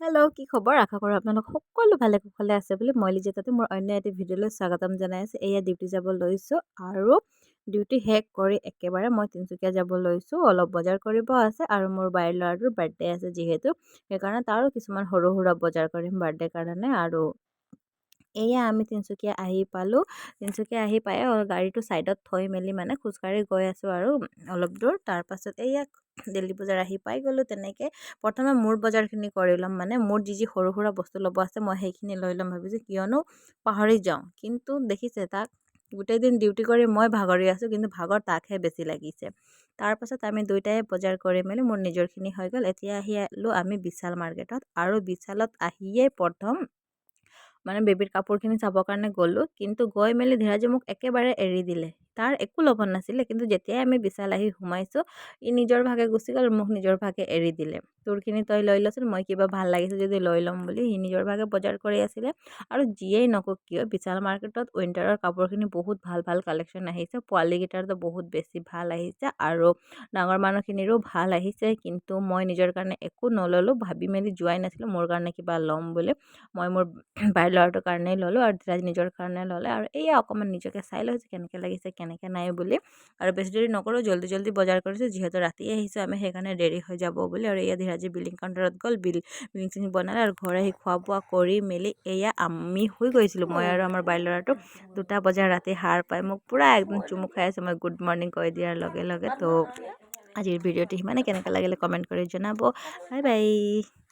Hello' কি খবৰ? আশা কৰোঁ আপোনালোক সকলো ভালে কুশলে আছে বুলি মই লিজিতাতে মোৰ অন্য এটি ভিডিঅ'লৈ স্বাগতম জনাই আছোঁ। এয়া ডিউটি যাব লৈছোঁ আৰু ডিউটি শেষ কৰি একেবাৰে মই তিনিচুকীয়া যাব লৈছোঁ। অলপ বজাৰ কৰিব আছে আৰু মোৰ বাইৰ ল'ৰাটোৰ বাৰ্থডে আছে যিহেতু সেইকাৰণে তাৰো কিছুমান সৰু সুৰা বজাৰ কৰিম বাৰ্থডে কাৰণে। আৰু এয়া আমি তিনিচুকীয়া আহি পালোঁ। তিনিচুকীয়া আহি পাই গাড়ীটো ছাইডত থৈ মেলি মানে খোজকাঢ়ি গৈ আছোঁ আৰু অলপ দূৰ। তাৰপাছত এয়া দিল্লী বজাৰ আহি পাই গ'লোঁ। তেনেকৈ প্ৰথমে মোৰ বজাৰখিনি কৰি ল'ম, মানে মোৰ যি সৰু সুৰা বস্তু ল'ব আছে মই সেইখিনি লৈ ল'ম ভাবিছোঁ, কিয়নো পাহৰি যাওঁ। কিন্তু দেখিছে তাক গোটেই দিন ডিউটি কৰি মই ভাগৰি আছোঁ, কিন্তু ভাগৰ তাকহে বেছি লাগিছে। তাৰপাছত আমি দুয়োটাই বজাৰ কৰি মেলি মোৰ নিজৰখিনি হৈ গ'ল। এতিয়া আহিলোঁ আমি বিশাল মাৰ্কেটত আৰু বিশালত আহিয়ে প্ৰথম মানে বেবীৰ কাপোৰখিনি চাবৰ কাৰণে গ'লোঁ, কিন্তু গৈ মেলি ধীৰাজে মোক একেবাৰে এৰি দিলে। তাৰ একো ল'ব নাছিলে, কিন্তু যেতিয়াই আমি বিশাল আহি সোমাইছোঁ ই নিজৰ ভাগে গুচি গ'ল, মোক নিজৰ ভাগে এৰি দিলে। তোৰখিনি তই লৈ ল'চোন, মই কিবা ভাল লাগিছে যদি লৈ ল'ম বুলি সি নিজৰ ভাগে বজাৰ কৰি আছিলে। আৰু যিয়েই নকওক কিয় বিশাল মাৰ্কেটত উইণ্টাৰৰ কাপোৰখিনি বহুত ভাল ভাল কালেকশ্যন আহিছে। পোৱালীকেইটাৰতো বহুত বেছি ভাল আহিছে আৰু ডাঙৰ মানুহখিনিৰো ভাল আহিছে, কিন্তু মই নিজৰ কাৰণে একো নল'লোঁ। ভাবি মেলি যোৱাই নাছিলোঁ মোৰ কাৰণে কিবা ল'ম বুলি। মই মোৰ বাইৰ ল'ৰাটোৰ কাৰণেই ল'লোঁ আৰু ধীৰাজ নিজৰ কাৰণে ল'লে। আৰু এয়া অকণমান নিজকে চাই লৈছোঁ কেনেকৈ লাগিছে কেনেকৈ নাই বুলি। আৰু বেছি দেৰি নকৰোঁ, জল্দি জল্দি বজাৰ কৰিছোঁ যিহেতু ৰাতি আহিছোঁ আমি, সেইকাৰণে দেৰি হৈ যাব বুলি। আৰু এয়া ধীৰাজে বিলিং কাউণ্টাৰত গ'ল, বিলিং চিলিং বনালে আৰু ঘৰ আহি খোৱা বোৱা কৰি মেলি এয়া আমি শুই গৈছিলোঁ। মই আৰু আমাৰ বাইৰ ল'ৰাটো 2টা বজাৰ ৰাতি সাৰ পাই মোক পূৰা একদম চুমু খাই আছে মই গুড মৰ্ণিং কৈ দিয়াৰ লগে লগে। তো আজিৰ ভিডিঅ'টো সিমানে, কেনেকৈ লাগিলে কমেণ্ট কৰি জনাব। Bye bye.